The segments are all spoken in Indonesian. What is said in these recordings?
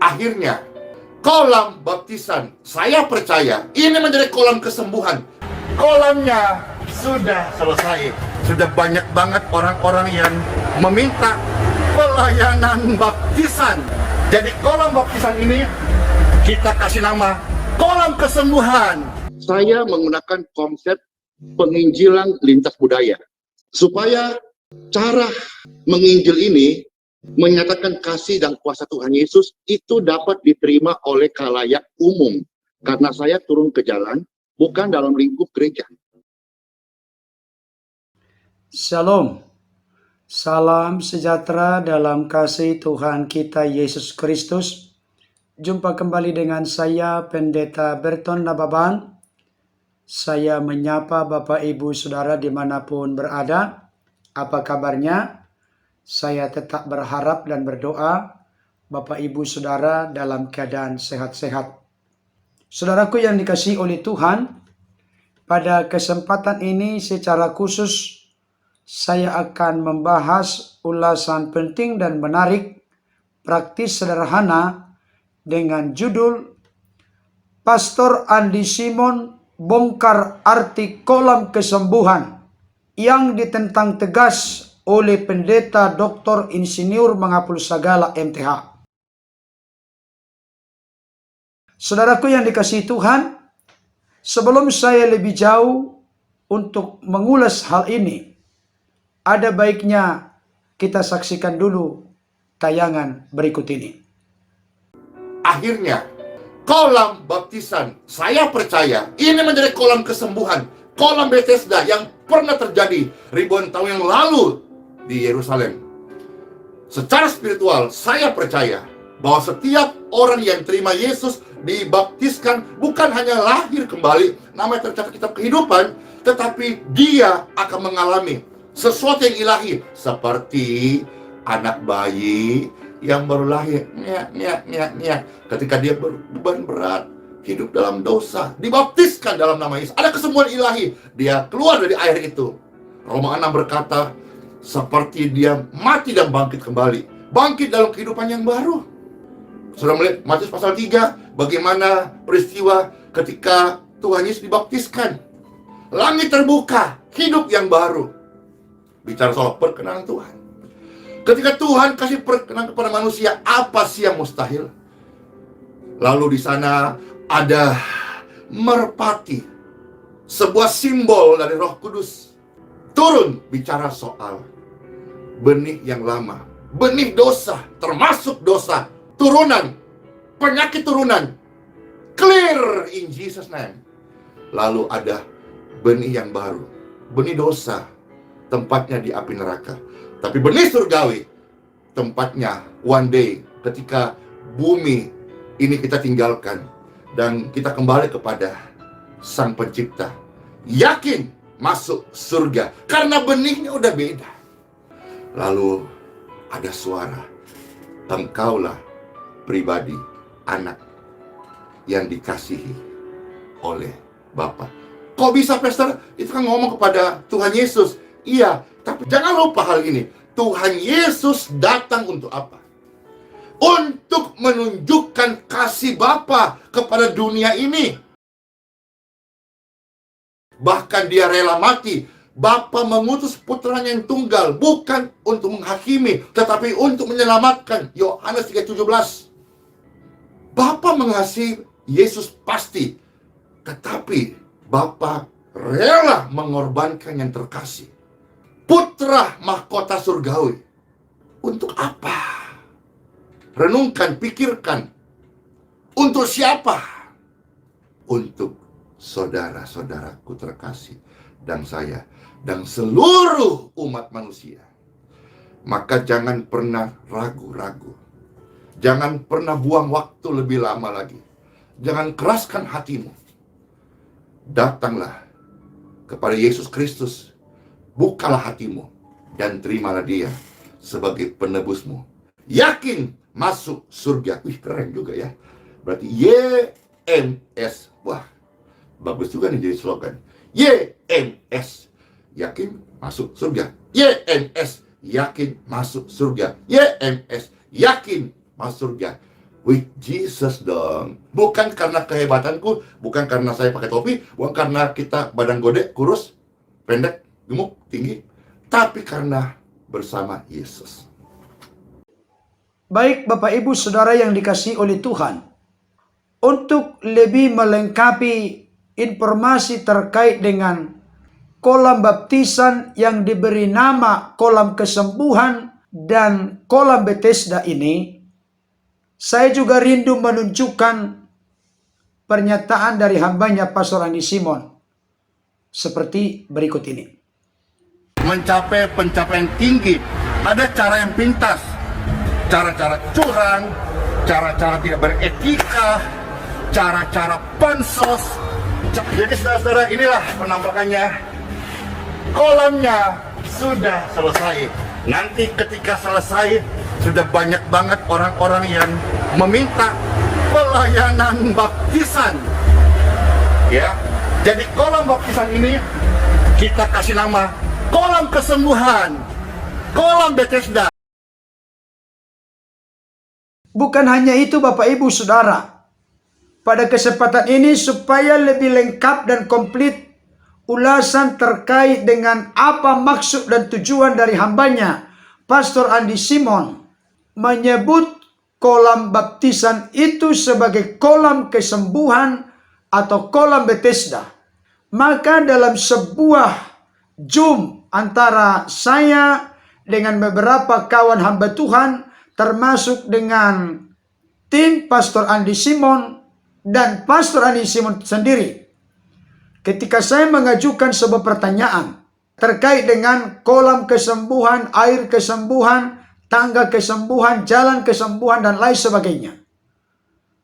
Akhirnya, kolam baptisan, saya percaya ini menjadi kolam kesembuhan. Kolamnya sudah selesai. Sudah banyak banget orang-orang yang meminta pelayanan baptisan. Jadi kolam baptisan ini kita kasih nama kolam kesembuhan. Saya menggunakan konsep penginjilan lintas budaya supaya cara menginjil ini menyatakan kasih dan kuasa Tuhan Yesus itu dapat diterima oleh khalayak umum, karena saya turun ke jalan bukan dalam lingkup gereja. Shalom, salam sejahtera dalam kasih Tuhan kita Yesus Kristus. Jumpa kembali dengan saya Pendeta Berton Nababan. Saya menyapa Bapak Ibu Saudara dimanapun berada. Apa kabarnya? Saya tetap berharap dan berdoa Bapak Ibu Saudara dalam keadaan sehat-sehat. Saudaraku yang dikasihi oleh Tuhan, pada kesempatan ini secara khusus saya akan membahas ulasan penting dan menarik, praktis sederhana dengan judul Pastor Andi Simon bongkar arti kolam kesembuhan yang ditentang tegas oleh Pendeta Dr. Insinyur Mangapul Sagala MTH. Saudaraku yang dikasihi Tuhan, sebelum saya lebih jauh untuk mengulas hal ini, ada baiknya kita saksikan dulu tayangan berikut ini. Akhirnya, kolam baptisan, saya percaya ini menjadi kolam kesembuhan, kolam Bethesda yang pernah terjadi ribuan tahun yang lalu di Yerusalem. Secara spiritual, saya percaya bahwa setiap orang yang terima Yesus dibaptiskan bukan hanya lahir kembali, namanya tercatat kitab kehidupan, tetapi dia akan mengalami sesuatu yang ilahi, seperti anak bayi yang baru lahir, ketika dia berbeban berat, hidup dalam dosa, dibaptiskan dalam nama Yesus, ada kesembuhan ilahi, dia keluar dari air itu. Roma 6 berkata, seperti dia mati dan bangkit kembali, bangkit dalam kehidupan yang baru. Sudah melihat Matius pasal 3, bagaimana peristiwa ketika Tuhan Yesus dibaptiskan, langit terbuka, hidup yang baru. Bicara soal perkenanan Tuhan. Ketika Tuhan kasih perkenanan kepada manusia, apa sih yang mustahil? Lalu di sana ada merpati, sebuah simbol dari Roh Kudus, turun bicara soal benih yang lama, benih dosa, termasuk dosa, turunan, penyakit turunan, clear in Jesus name. Lalu ada benih yang baru, benih dosa, tempatnya di api neraka. Tapi benih surgawi, tempatnya one day ketika bumi ini kita tinggalkan dan kita kembali kepada Sang Pencipta, yakin masuk surga karena benihnya udah beda. Lalu ada suara, engkaulah pribadi anak yang dikasihi oleh Bapa. Kok bisa, Pastor? Itu kan ngomong kepada Tuhan Yesus. Iya, tapi jangan lupa hal ini. Tuhan Yesus datang untuk apa? Untuk menunjukkan kasih Bapa kepada dunia ini. Bahkan dia rela mati. Bapa mengutus putranya yang tunggal, bukan untuk menghakimi, tetapi untuk menyelamatkan. Yohanes 3:17. Bapa mengasihi Yesus pasti, tetapi Bapa rela mengorbankan yang terkasih, putra mahkota surgawi. Untuk apa? Renungkan, pikirkan. Untuk siapa? Untuk saudara-saudaraku terkasih dan saya dan seluruh umat manusia. Maka jangan pernah ragu-ragu. Jangan pernah buang waktu lebih lama lagi. Jangan keraskan hatimu. Datanglah kepada Yesus Kristus. Bukalah hatimu dan terimalah dia sebagai penebusmu. Yakin masuk surga. Wih, keren juga ya. Berarti YMS. Wah, bagus juga nih jadi slogan. YMS, yakin masuk surga. YMS, yakin masuk surga. YMS, yakin masuk surga. with Jesus dong. Bukan karena kehebatanku, bukan karena saya pakai topi, bukan karena kita badan gede, kurus, pendek, gemuk, tinggi, tapi karena bersama Yesus. Baik Bapak Ibu Saudara yang dikasihi oleh Tuhan, untuk lebih melengkapi informasi terkait dengan kolam baptisan yang diberi nama kolam kesembuhan dan kolam Bethesda ini, saya juga rindu menunjukkan pernyataan dari hambanya Pastor Andi Simon seperti berikut ini. Mencapai pencapaian tinggi, ada cara yang pintas, cara-cara curang, cara-cara tidak beretika, cara-cara pansos. Jadi saudara-saudara, inilah penampakannya. Kolamnya sudah selesai. Nanti ketika selesai, sudah banyak banget orang-orang yang meminta pelayanan baptisan. Ya, jadi kolam baptisan ini kita kasih nama kolam kesembuhan, kolam Bethesda. Bukan hanya itu Bapak Ibu Saudara, pada kesempatan ini supaya lebih lengkap dan komplit ulasan terkait dengan apa maksud dan tujuan dari hambanya Pastor Andi Simon menyebut kolam baptisan itu sebagai kolam kesembuhan atau kolam Bethesda. Maka dalam sebuah Zoom antara saya dengan beberapa kawan hamba Tuhan, termasuk dengan tim Pastor Andi Simon dan Pastor Andi Simon sendiri, ketika saya mengajukan sebuah pertanyaan terkait dengan kolam kesembuhan, air kesembuhan, tangga kesembuhan, jalan kesembuhan, dan lain sebagainya,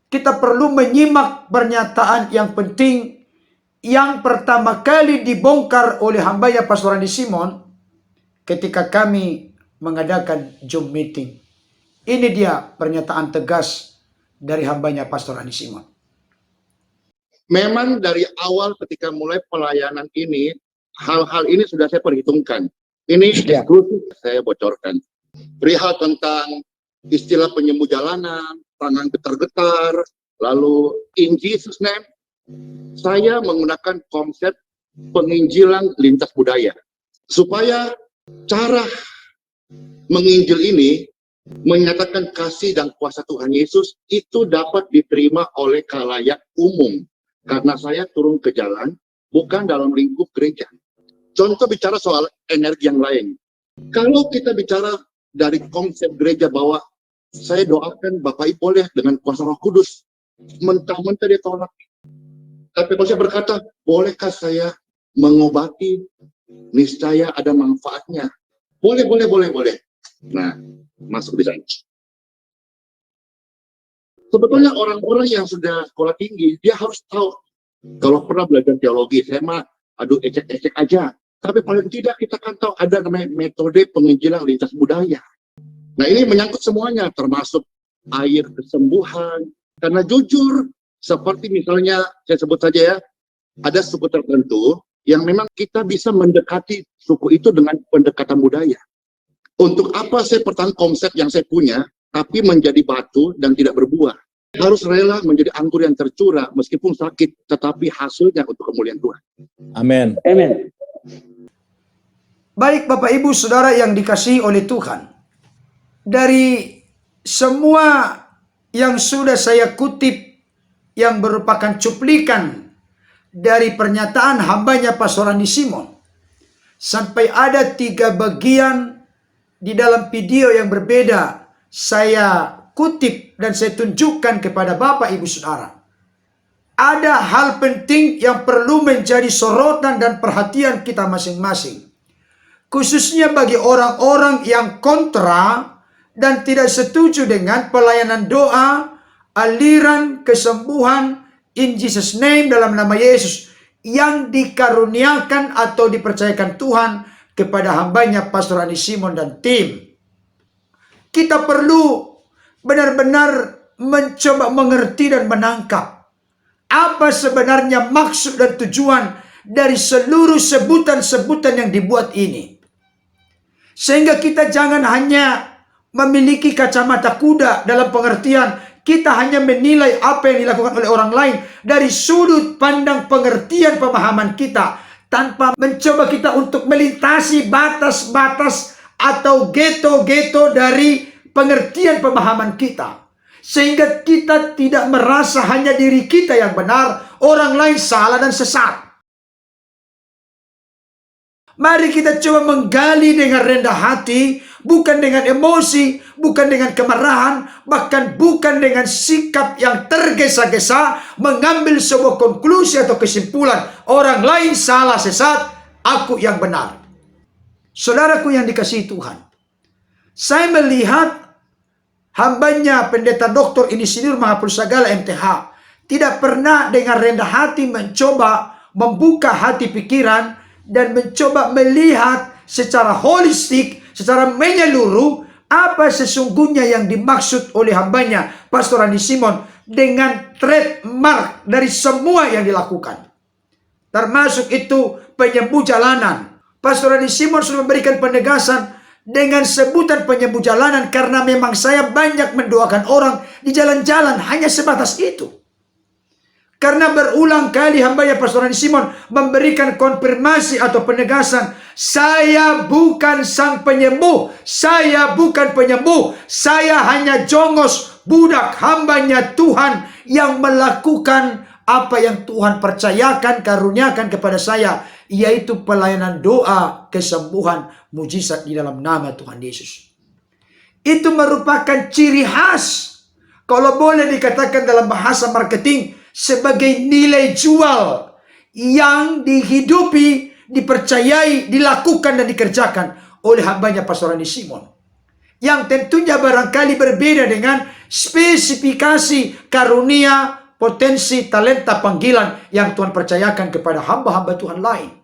kita perlu menyimak pernyataan yang penting yang pertama kali dibongkar oleh hambanya Pastor Andi Simon ketika kami mengadakan Zoom meeting. Ini dia pernyataan tegas dari hambanya Pastor Andi Simon. Memang dari awal ketika mulai pelayanan ini, hal-hal ini sudah saya perhitungkan. Ini eksklusif saya bocorkan. Perihal tentang istilah penyembuh jalanan, tangan getar-getar, lalu in Jesus name, saya menggunakan konsep penginjilan lintas budaya. Supaya cara menginjil ini menyatakan kasih dan kuasa Tuhan Yesus itu dapat diterima oleh khalayak umum. Karena saya turun ke jalan, bukan dalam lingkup gereja. Contoh bicara soal energi yang lain. Kalau kita bicara dari konsep gereja bahwa saya doakan Bapak Ibu boleh dengan kuasa Roh Kudus, mentah-mentah dia tolak. Tapi kalau saya berkata, bolehkah saya mengobati? Niscaya ada manfaatnya. Boleh. Nah, masuk di sana. Sebetulnya orang-orang yang sudah sekolah tinggi, dia harus tahu. Kalau pernah belajar teologi, saya mah ecek-ecek aja. Tapi paling tidak kita kan tahu ada namanya metode penginjilan lintas budaya. Nah ini menyangkut semuanya, termasuk air kesembuhan. Karena jujur, seperti misalnya, saya sebut saja ya, ada suku tertentu yang memang kita bisa mendekati suku itu dengan pendekatan budaya. Untuk apa saya pertahankan konsep yang saya punya, tapi menjadi batu dan tidak berbuah. Harus rela menjadi anggur yang tercurah, meskipun sakit, tetapi hasilnya untuk kemuliaan Tuhan. Amin. Amin. Baik Bapak Ibu Saudara yang dikasihi oleh Tuhan, dari semua yang sudah saya kutip yang merupakan cuplikan dari pernyataan hambanya Pastor Andi Simon, sampai ada 3 bagian di dalam video yang berbeda saya kutip dan saya tunjukkan kepada Bapak Ibu Saudara. Ada hal penting yang perlu menjadi sorotan dan perhatian kita masing-masing. Khususnya bagi orang-orang yang kontra dan tidak setuju dengan pelayanan doa, aliran kesembuhan in Jesus name dalam nama Yesus yang dikaruniakan atau dipercayakan Tuhan kepada hambanya Pastor Andi Simon dan tim. Kita perlu benar-benar mencoba mengerti dan menangkap apa sebenarnya maksud dan tujuan dari seluruh sebutan-sebutan yang dibuat ini. Sehingga kita jangan hanya memiliki kacamata kuda dalam pengertian kita hanya menilai apa yang dilakukan oleh orang lain dari sudut pandang pengertian pemahaman kita, tanpa mencoba kita untuk melintasi batas-batas atau geto-geto dari pengertian pemahaman kita. Sehingga kita tidak merasa hanya diri kita yang benar, orang lain salah dan sesat. Mari kita coba menggali dengan rendah hati, bukan dengan emosi, bukan dengan kemarahan, bahkan bukan dengan sikap yang tergesa-gesa mengambil sebuah konklusi atau kesimpulan. Orang lain salah sesat, aku yang benar. Saudaraku yang dikasihi Tuhan, saya melihat hambanya Pendeta Dr. Insinyur Mahapusagala MTH tidak pernah dengan rendah hati mencoba membuka hati pikiran dan mencoba melihat secara holistik, secara menyeluruh, apa sesungguhnya yang dimaksud oleh hambanya Pastor Randy Simon dengan trademark dari semua yang dilakukan. Termasuk itu penyembuh jalanan. Pastor Randy Simon sudah memberikan penegasan dengan sebutan penyembuh jalanan karena memang saya banyak mendoakan orang di jalan-jalan, hanya sebatas itu. Karena berulang kali hambanya Pastor Randy Simon memberikan konfirmasi atau penegasan, saya bukan sang penyembuh, saya bukan penyembuh, saya hanya jongos, budak hambanya Tuhan yang melakukan apa yang Tuhan percayakan, karuniakan kepada saya, yaitu pelayanan doa, kesembuhan, mujizat di dalam nama Tuhan Yesus. Itu merupakan ciri khas, kalau boleh dikatakan dalam bahasa marketing, sebagai nilai jual yang dihidupi, dipercayai, dilakukan dan dikerjakan oleh hambanya Pastor Randy Simon. Yang tentunya barangkali berbeda dengan spesifikasi karunia, potensi, talenta, panggilan yang Tuhan percayakan kepada hamba-hamba Tuhan lain.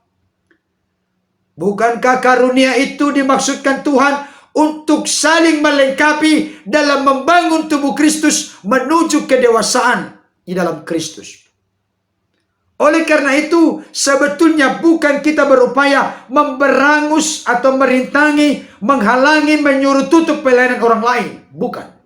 Bukankah karunia itu dimaksudkan Tuhan untuk saling melengkapi dalam membangun tubuh Kristus menuju kedewasaan di dalam Kristus? Oleh karena itu, sebetulnya bukan kita berupaya memberangus atau merintangi, menghalangi, menyuruh tutup pelayanan orang lain. Bukan.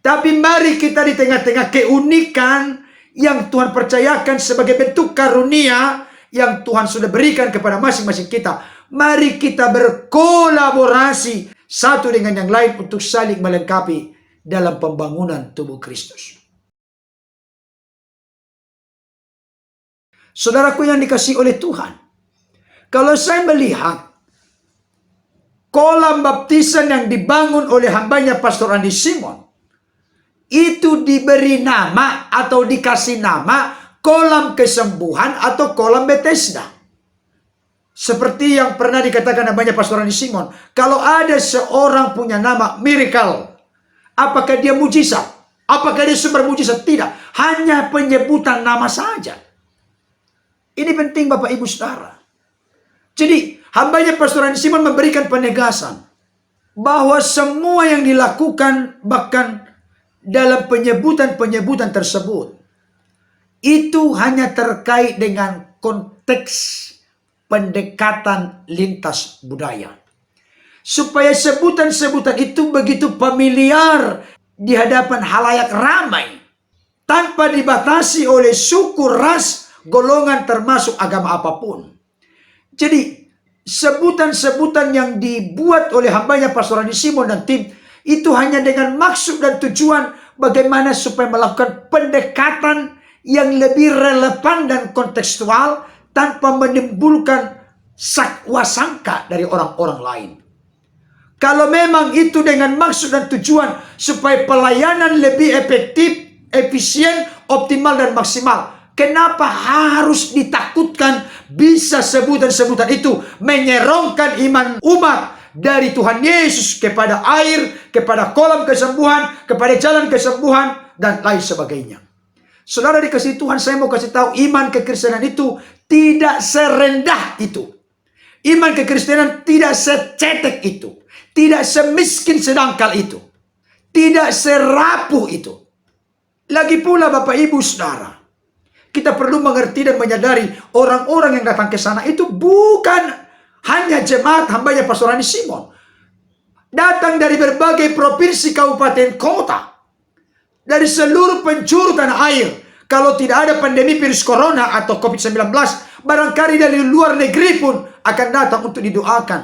Tapi mari kita di tengah-tengah keunikan yang Tuhan percayakan sebagai bentuk karunia yang Tuhan sudah berikan kepada masing-masing kita, mari kita berkolaborasi satu dengan yang lain untuk saling melengkapi dalam pembangunan tubuh Kristus. Saudaraku yang dikasihi oleh Tuhan, kalau saya melihat kolam baptisan yang dibangun oleh hambanya Pastor Randy Simon, itu diberi nama atau dikasih nama kolam kesembuhan atau kolam Bethesda. Seperti yang pernah dikatakan hambanya Pastor Randy Simon, kalau ada seorang punya nama miracle, apakah dia mujizat? Apakah dia sumber mujizat? Tidak, hanya penyebutan nama saja. Ini penting Bapak Ibu Saudara. Jadi hambanya Pastor Randy Simon memberikan penegasan bahwa semua yang dilakukan bahkan dalam penyebutan-penyebutan tersebut itu hanya terkait dengan konteks pendekatan lintas budaya. Supaya sebutan-sebutan itu begitu familiar di hadapan halayak ramai tanpa dibatasi oleh suku, ras, golongan termasuk agama apapun. Jadi sebutan-sebutan yang dibuat oleh hambanya Pastor Randy Simon dan tim itu hanya dengan maksud dan tujuan bagaimana supaya melakukan pendekatan yang lebih relevan dan kontekstual tanpa menimbulkan sakwa sangka dari orang-orang lain. Kalau memang itu dengan maksud dan tujuan supaya pelayanan lebih efektif, efisien, optimal dan maksimal, kenapa harus ditakutkan bisa sebutan-sebutan itu menyerongkan iman umat dari Tuhan Yesus kepada air, kepada kolam kesembuhan, kepada jalan kesembuhan, dan lain sebagainya. Saudara dikasihi Tuhan, saya mau kasih tahu, iman kekristenan itu tidak serendah itu. Iman kekristenan tidak secetek itu. Tidak semiskin sedangkal itu. Tidak serapuh itu. Lagi pula Bapak Ibu Saudara, kita perlu mengerti dan menyadari orang-orang yang datang ke sana itu bukan hanya jemaat hambanya Pastor Randy Simon. Datang dari berbagai provinsi, kabupaten, kota. dari seluruh penjuru tanah air. Kalau tidak ada pandemi virus corona atau COVID-19, barangkali dari luar negeri pun akan datang untuk didoakan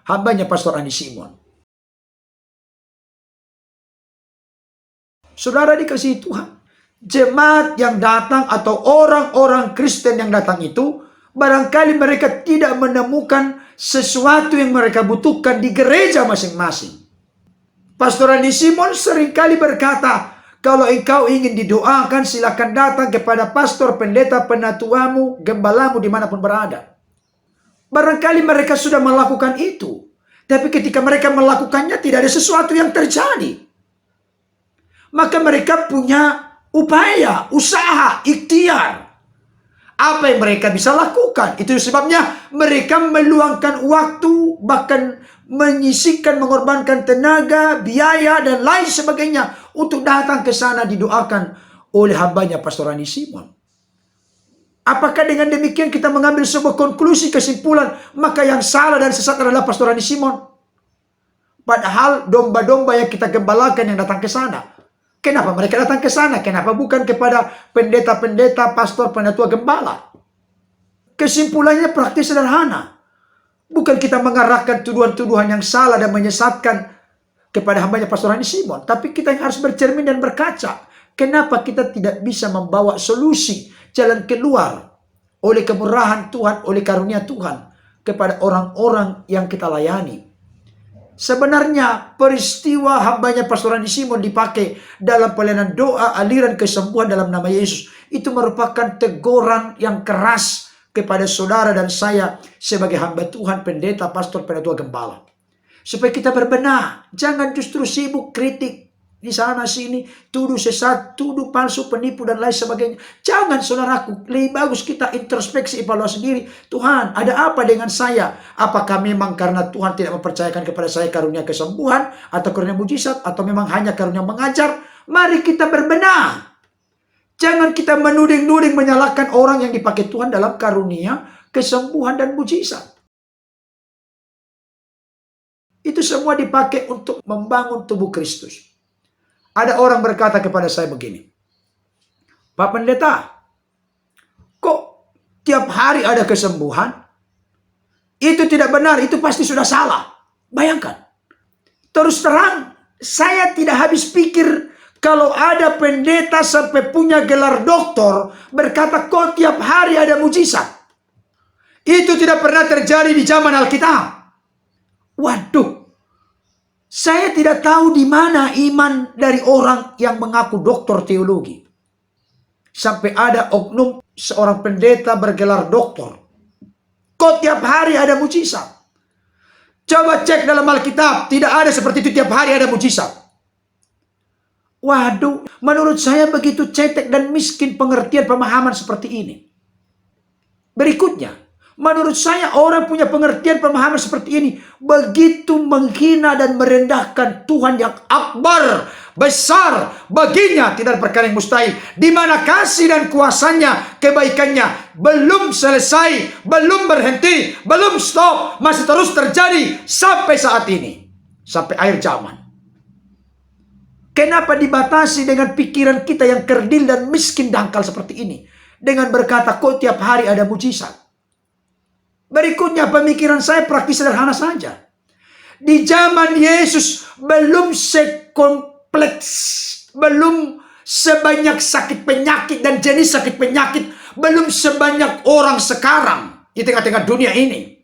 hambanya Pastor Andi Simon. Saudara dikasihi Tuhan, jemaat yang datang atau orang-orang Kristen yang datang itu, barangkali mereka tidak menemukan sesuatu yang mereka butuhkan di gereja masing-masing. Pastor Andi Simon seringkali berkata, kalau engkau ingin didoakan, silakan datang kepada pastor, pendeta, penatuamu, gembalamu dimanapun berada. Barangkali mereka sudah melakukan itu. Tapi ketika mereka melakukannya, tidak ada sesuatu yang terjadi. Maka mereka punya upaya, usaha, ikhtiar. Apa yang mereka bisa lakukan? Itu sebabnya mereka meluangkan waktu, bahkan menyisihkan, mengorbankan tenaga, biaya, dan lain sebagainya untuk datang ke sana didoakan oleh hambanya Pastor Andi Simon. Apakah dengan demikian kita mengambil sebuah konklusi, kesimpulan, maka yang salah dan sesat adalah Pastor Andi Simon? Padahal domba-domba yang kita gembalakan yang datang ke sana. Kenapa mereka datang ke sana? Kenapa bukan kepada pendeta-pendeta, pastor, penatua, gembala? Kesimpulannya praktis sederhana. Bukan kita mengarahkan tuduhan-tuduhan yang salah dan menyesatkan kepada hambanya Pastor Andi Simon. Tapi kita yang harus bercermin dan berkaca. Kenapa kita tidak bisa membawa solusi, jalan keluar oleh kemurahan Tuhan, oleh karunia Tuhan kepada orang-orang yang kita layani. Sebenarnya peristiwa hambanya Pastor Andi Simon dipakai dalam pelayanan doa aliran kesembuhan dalam nama Yesus. Itu merupakan teguran yang keras kepada saudara dan saya sebagai hamba Tuhan, pendeta, pastor, penatua, gembala. Supaya kita berbenah. Jangan justru sibuk kritik di sana sini, tuduh sesat, tuduh palsu, penipu, dan lain sebagainya. Jangan, saudaraku. Lebih bagus kita introspeksi, evaluasi diri. Tuhan, ada apa dengan saya? Apakah memang karena Tuhan tidak mempercayakan kepada saya karunia kesembuhan atau karunia mujizat, atau memang hanya karunia mengajar? Mari kita berbenah. Jangan kita menuding-nuding, menyalahkan orang yang dipakai Tuhan dalam karunia kesembuhan dan mujizat. Itu semua dipakai untuk membangun tubuh Kristus. Ada orang berkata kepada saya begini, Pak Pendeta, kok tiap hari ada kesembuhan? Itu tidak benar, itu pasti sudah salah. Bayangkan. Terus terang, saya tidak habis pikir kalau ada pendeta sampai punya gelar doktor berkata kok tiap hari ada mujizat. Itu tidak pernah terjadi di zaman Alkitab. Waduh. Saya tidak tahu di mana iman dari orang yang mengaku doktor teologi. Sampai ada oknum seorang pendeta bergelar doktor. Kok tiap hari ada mujizat? Coba cek dalam Alkitab, tidak ada seperti itu tiap hari ada mujizat. Waduh, menurut saya begitu cetek dan miskin pengertian pemahaman seperti ini. Berikutnya, menurut saya orang punya pengertian pemahaman seperti ini begitu menghina dan merendahkan Tuhan yang akbar, besar, baginya tidak ada perkara yang mustahil. Di mana kasih dan kuasanya, kebaikannya belum selesai, belum berhenti, belum stop, masih terus terjadi sampai saat ini, sampai akhir zaman. Kenapa dibatasi dengan pikiran kita yang kerdil dan miskin dangkal seperti ini? Dengan berkata, kok tiap hari ada mujizat? Berikutnya, pemikiran saya praktis sederhana saja. Di zaman Yesus belum sekompleks, belum sebanyak sakit penyakit dan jenis sakit penyakit, belum sebanyak orang sekarang di tengah-tengah dunia ini.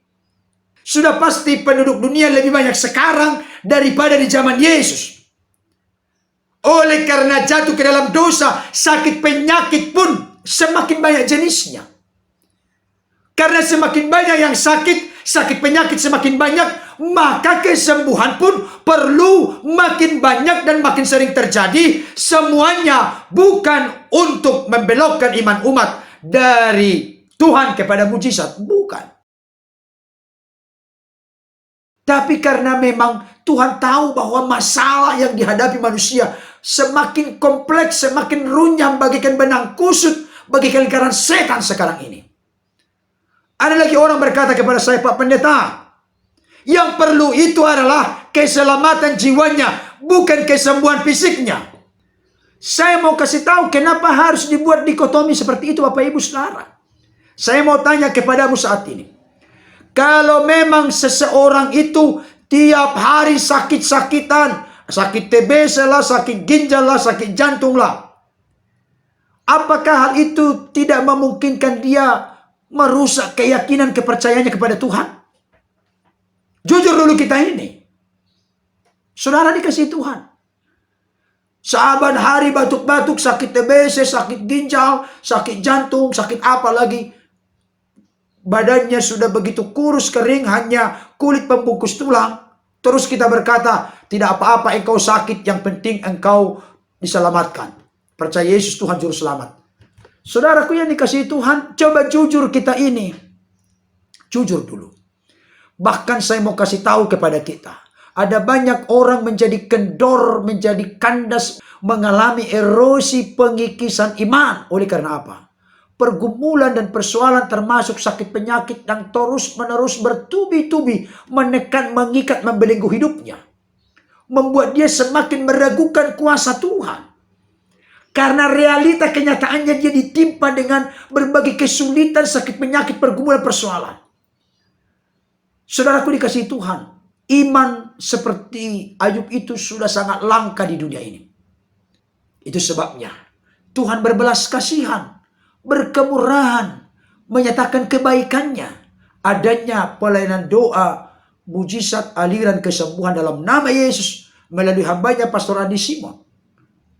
Sudah pasti penduduk dunia lebih banyak sekarang daripada di zaman Yesus. Oleh karena jatuh ke dalam dosa, sakit penyakit pun semakin banyak jenisnya. Karena semakin banyak yang sakit, sakit penyakit semakin banyak, maka kesembuhan pun perlu makin banyak dan makin sering terjadi. Semuanya bukan untuk membelokkan iman umat dari Tuhan kepada mujizat, bukan. Tapi karena memang Tuhan tahu bahwa masalah yang dihadapi manusia semakin kompleks, semakin runyam bagaikan benang kusut, bagaikan lingkaran setan sekarang ini. Ada lagi orang berkata kepada saya, Pak Pendeta, yang perlu itu adalah keselamatan jiwanya, bukan kesembuhan fisiknya. Saya mau kasih tahu kenapa harus dibuat dikotomi seperti itu, Bapak Ibu Saudara. Saya mau tanya kepadamu saat ini. Kalau memang seseorang itu tiap hari sakit-sakitan, sakit TBC lah, sakit ginjal lah, sakit jantung lah, apakah hal itu tidak memungkinkan dia merusak keyakinan kepercayaannya kepada Tuhan? Jujur dulu kita ini. Saudara dikasih Tuhan. Saban hari batuk-batuk, sakit TBC, sakit ginjal, sakit jantung, sakit apa lagi. Badannya sudah begitu kurus, kering, hanya kulit pembungkus tulang. Terus kita berkata, tidak apa-apa engkau sakit, yang penting engkau diselamatkan. Percaya Yesus Tuhan Juru Selamat. Saudaraku yang dikasihi Tuhan, coba jujur kita ini. Jujur dulu. Bahkan saya mau kasih tahu kepada kita. Ada banyak orang menjadi kendor, menjadi kandas, mengalami erosi pengikisan iman. Oleh karena apa? Pergumulan dan persoalan termasuk sakit penyakit yang terus-menerus bertubi-tubi menekan, mengikat, membelenggu hidupnya. Membuat dia semakin meragukan kuasa Tuhan. Karena realita kenyataannya dia ditimpa dengan berbagai kesulitan, sakit penyakit, pergumulan, persoalan. Saudaraku dikasihi Tuhan. Iman seperti Ayub itu sudah sangat langka di dunia ini. Itu sebabnya Tuhan berbelas kasihan, berkemurahan, menyatakan kebaikannya. Adanya pelayanan doa, mujizat, aliran kesembuhan dalam nama Yesus melalui hambanya Pastor Andi Simon.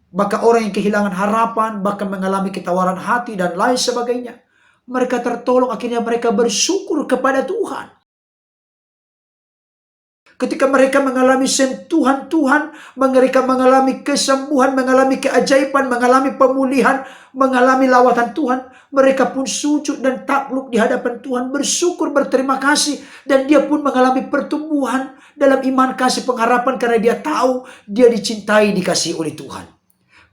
Bahkan orang yang kehilangan harapan, bahkan mengalami ketawaran hati dan lain sebagainya, mereka tertolong, akhirnya mereka bersyukur kepada Tuhan. Ketika mereka mengalami sentuhan Tuhan, mereka mengalami kesembuhan, mengalami keajaiban, mengalami pemulihan, mengalami lawatan Tuhan, mereka pun sujud dan takluk di hadapan Tuhan, bersyukur, berterima kasih, dan dia pun mengalami pertumbuhan dalam iman, kasih, pengharapan, karena dia tahu dia dicintai, dikasihi oleh Tuhan.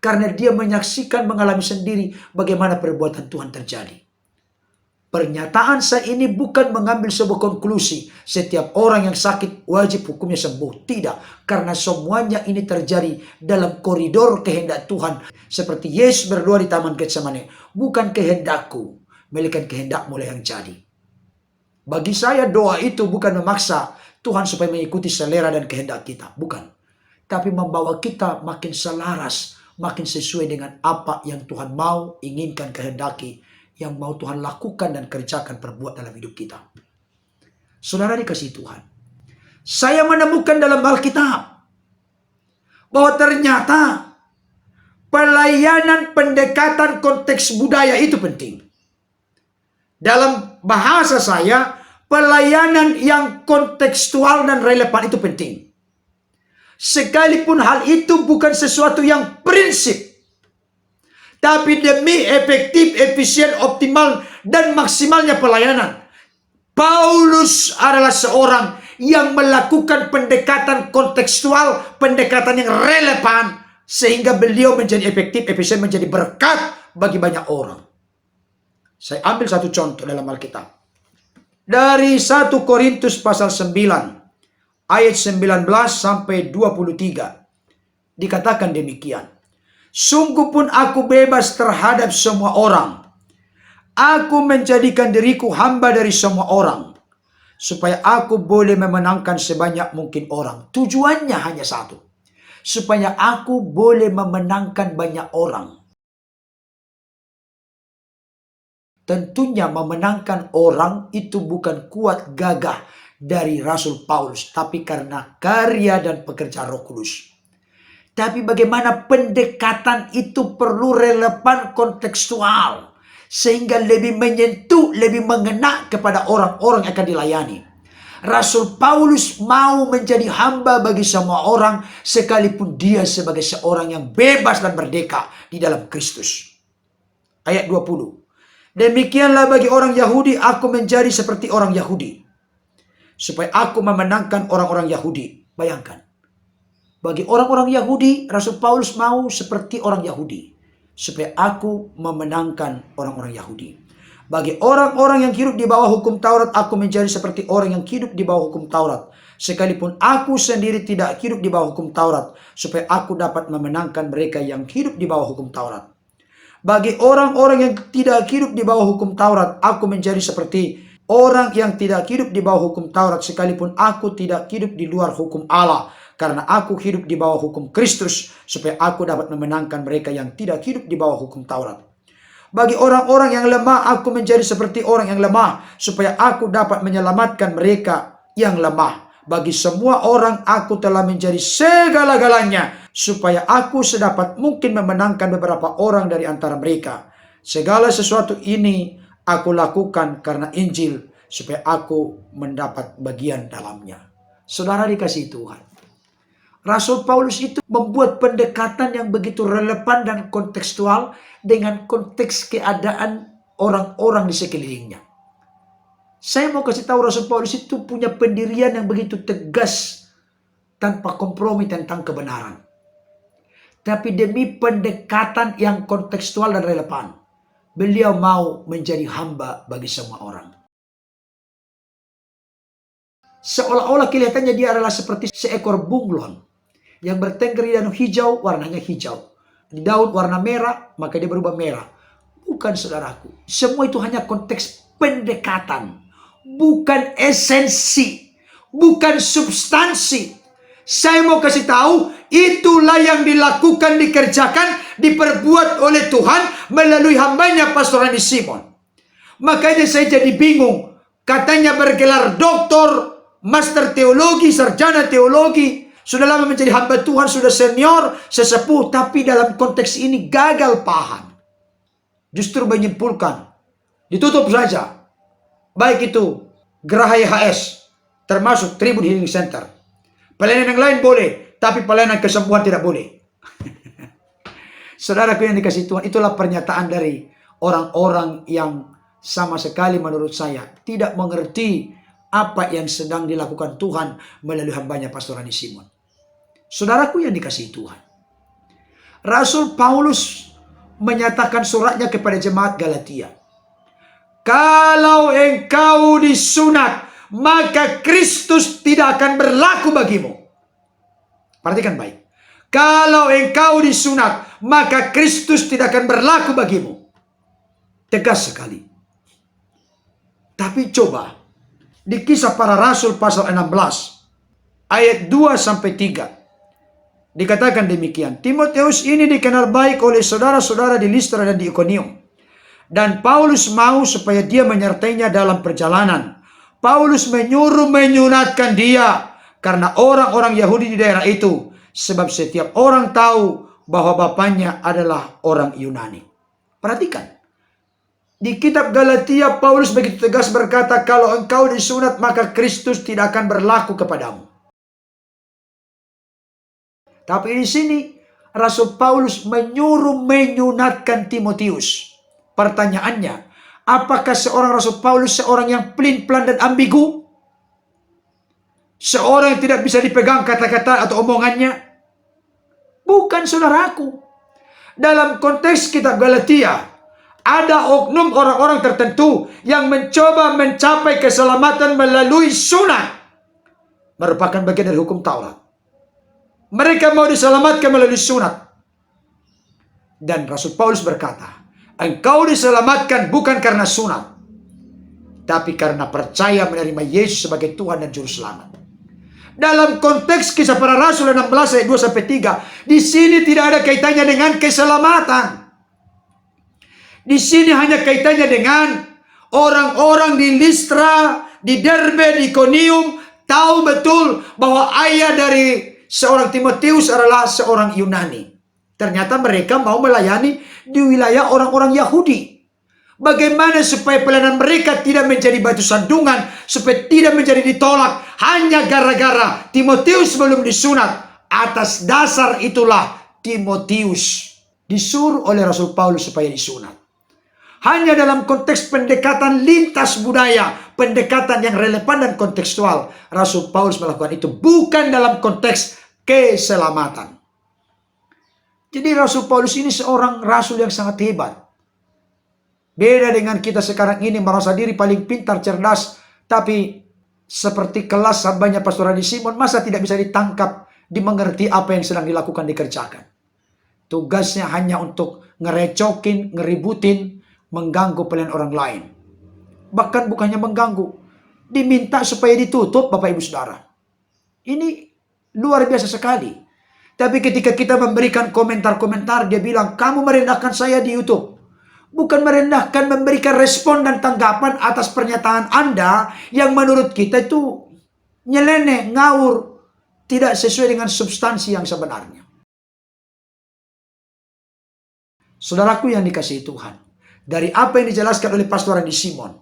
Karena dia menyaksikan, mengalami sendiri bagaimana perbuatan Tuhan terjadi. Pernyataan saya ini bukan mengambil sebuah konklusi. Setiap orang yang sakit wajib hukumnya sembuh. Tidak. Karena semuanya ini terjadi dalam koridor kehendak Tuhan. Seperti Yesus berdoa di Taman Getsemane. Bukan kehendakku, melainkan kehendakmu yang jadi. Bagi saya doa itu bukan memaksa Tuhan supaya mengikuti selera dan kehendak kita. Bukan. Tapi membawa kita makin selaras, makin sesuai dengan apa yang Tuhan mau, inginkan, kehendaki, yang mau Tuhan lakukan dan kerjakan, perbuat dalam hidup kita. Saudara dikasihi Tuhan, saya menemukan dalam Alkitab bahwa ternyata pelayanan pendekatan konteks budaya itu penting. Dalam bahasa saya, pelayanan yang kontekstual dan relevan itu penting. Sekalipun hal itu bukan sesuatu yang prinsip, tapi demi efektif, efisien, optimal, dan maksimalnya pelayanan, Paulus adalah seorang yang melakukan pendekatan kontekstual, pendekatan yang relevan, sehingga beliau menjadi efektif, efisien, menjadi berkat bagi banyak orang. Saya ambil satu contoh dalam Alkitab. Dari 1 Korintus pasal 9, ayat 19 sampai 23, dikatakan demikian. Sungguh pun aku bebas terhadap semua orang. Aku menjadikan diriku hamba dari semua orang, supaya aku boleh memenangkan sebanyak mungkin orang. Tujuannya hanya satu, supaya aku boleh memenangkan banyak orang. Tentunya memenangkan orang itu bukan kuat gagah dari Rasul Paulus, tapi karena karya dan pekerjaan Roh Kudus. Tapi bagaimana pendekatan itu perlu relevan, kontekstual, sehingga lebih menyentuh, lebih mengena kepada orang-orang yang akan dilayani. Rasul Paulus mau menjadi hamba bagi semua orang, sekalipun dia sebagai seorang yang bebas dan merdeka di dalam Kristus. Ayat 20. Demikianlah bagi orang Yahudi, aku menjadi seperti orang Yahudi, supaya aku memenangkan orang-orang Yahudi. Bayangkan. Bagi orang-orang Yahudi, Rasul Paulus mau seperti orang Yahudi, supaya aku memenangkan orang-orang Yahudi. Bagi orang-orang yang hidup di bawah hukum Taurat, aku menjadi seperti orang yang hidup di bawah hukum Taurat, sekalipun aku sendiri tidak hidup di bawah hukum Taurat, supaya aku dapat memenangkan mereka yang hidup di bawah hukum Taurat. Bagi orang-orang yang tidak hidup di bawah hukum Taurat, aku menjadi seperti orang yang tidak hidup di bawah hukum Taurat, sekalipun aku tidak hidup di luar hukum Allah, karena aku hidup di bawah hukum Kristus, supaya aku dapat memenangkan mereka yang tidak hidup di bawah hukum Taurat. Bagi orang-orang yang lemah, aku menjadi seperti orang yang lemah, supaya aku dapat menyelamatkan mereka yang lemah. Bagi semua orang, aku telah menjadi segala-galanya, supaya aku sedapat mungkin memenangkan beberapa orang dari antara mereka. Segala sesuatu ini aku lakukan karena Injil, supaya aku mendapat bagian dalamnya. Saudara dikasihi Tuhan, Rasul Paulus itu membuat pendekatan yang begitu relevan dan kontekstual dengan konteks keadaan orang-orang di sekelilingnya. Saya mau kasih tahu, Rasul Paulus itu punya pendirian yang begitu tegas tanpa kompromi tentang kebenaran. Tapi demi pendekatan yang kontekstual dan relevan, beliau mau menjadi hamba bagi semua orang. Seolah-olah kelihatannya dia adalah seperti seekor bunglon yang bertengger di daun hijau, warnanya hijau. Di daun warna merah, maka dia berubah merah. Bukan, saudaraku. Semua itu hanya konteks pendekatan. Bukan esensi. Bukan substansi. Saya mau kasih tahu, itulah yang dilakukan, dikerjakan, diperbuat oleh Tuhan melalui hambanya Pastor Randi Simon. Makanya saya jadi bingung. Katanya bergelar doktor, master teologi, sarjana teologi, sudah lama menjadi hamba Tuhan, sudah senior, sesepuh, tapi dalam konteks ini gagal paham. Justru menyimpulkan, ditutup saja. Baik itu Geraha YHS, termasuk Tribun Healing Center. Pelayanan yang lain boleh, tapi pelayanan kesembuhan tidak boleh. Saudaraku yang dikasihi Tuhan, itulah pernyataan dari orang-orang yang sama sekali menurut saya tidak mengerti apa yang sedang dilakukan Tuhan melalui hambanya Pastor Randi Simon. Saudaraku yang dikasihi Tuhan, Rasul Paulus menyatakan suratnya kepada jemaat Galatia, kalau engkau disunat, maka Kristus tidak akan berlaku bagimu. Perhatikan baik. Kalau engkau disunat, maka Kristus tidak akan berlaku bagimu. Tegas sekali. Tapi coba, di Kisah Para Rasul pasal 16, ayat 2-3. Dikatakan demikian, Timotius ini dikenal baik oleh saudara-saudara di Listra dan di Ikonium. Dan Paulus mau supaya dia menyertainya dalam perjalanan. Paulus menyunatkan dia karena orang-orang Yahudi di daerah itu. Sebab setiap orang tahu bahwa bapaknya adalah orang Yunani. Perhatikan. Di kitab Galatia, Paulus begitu tegas berkata, kalau engkau disunat, maka Kristus tidak akan berlaku kepadamu. Tapi di sini Rasul Paulus menyunatkan Timotius. Pertanyaannya, apakah seorang Rasul Paulus seorang yang pelin-pelan dan ambigu? Seorang yang tidak bisa dipegang kata-kata atau omongannya? Bukan, saudaraku. Dalam konteks kitab Galatia, ada oknum orang-orang tertentu yang mencoba mencapai keselamatan melalui sunat. Merupakan bagian dari hukum Taurat. Mereka mau diselamatkan melalui sunat. Dan Rasul Paulus berkata, engkau diselamatkan bukan karena sunat, tapi karena percaya menerima Yesus sebagai Tuhan dan Juru Selamat. Dalam konteks Kisah Para Rasul 16 ayat 2-3, di sini tidak ada kaitannya dengan keselamatan. Di sini hanya kaitannya dengan orang-orang di Listra, di Derbe, di Ikonium tahu betul bahwa ayah dari seorang Timotius adalah seorang Yunani. Ternyata mereka mau melayani di wilayah orang-orang Yahudi. Bagaimana supaya pelayanan mereka tidak menjadi batu sandungan, supaya tidak menjadi ditolak hanya gara-gara Timotius belum disunat. Atas dasar itulah Timotius disuruh oleh Rasul Paulus supaya disunat. Hanya dalam konteks pendekatan lintas budaya, pendekatan yang relevan dan kontekstual, Rasul Paulus melakukan itu, bukan dalam konteks keselamatan. Jadi Rasul Paulus ini seorang rasul yang sangat hebat. Beda dengan kita sekarang ini merasa diri paling pintar, cerdas, tapi seperti kelas hambanya Pastor Adi Simon, masa tidak bisa ditangkap, dimengerti apa yang sedang dilakukan, dikerjakan. Tugasnya hanya untuk ngerecokin, ngeributin, mengganggu pelayan orang lain. Bahkan bukannya mengganggu, diminta supaya ditutup, Bapak Ibu Saudara. Ini luar biasa sekali. Tapi ketika kita memberikan komentar-komentar, dia bilang, kamu merendahkan saya di YouTube. Bukan merendahkan, memberikan respon dan tanggapan atas pernyataan Anda yang menurut kita itu nyeleneh, ngawur, tidak sesuai dengan substansi yang sebenarnya. Saudaraku yang dikasihi Tuhan, dari apa yang dijelaskan oleh Pastor Adi Simon,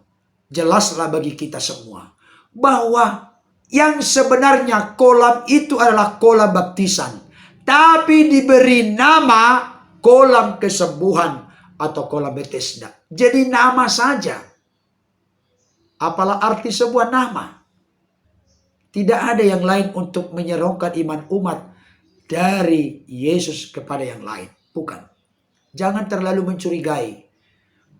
jelaslah bagi kita semua bahwa yang sebenarnya kolam itu adalah kolam baptisan, tapi diberi nama kolam kesembuhan atau kolam Bethesda. Jadi nama saja. Apalah arti sebuah nama? Tidak ada yang lain untuk menyerukan iman umat dari Yesus kepada yang lain. Bukan. Jangan terlalu mencurigai.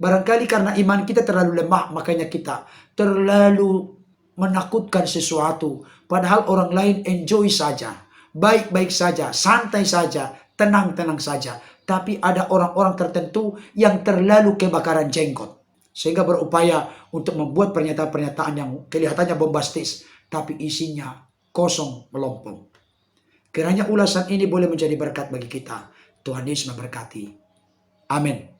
Barangkali karena iman kita terlalu lemah, makanya kita terlalu menakutkan sesuatu. Padahal orang lain enjoy saja, baik-baik saja, santai saja, tenang-tenang saja. Tapi ada orang-orang tertentu yang terlalu kebakaran jenggot, sehingga berupaya untuk membuat pernyataan-pernyataan yang kelihatannya bombastis, tapi isinya kosong melompong. Kiranya ulasan ini boleh menjadi berkat bagi kita. Tuhan Yesus memberkati. Amin.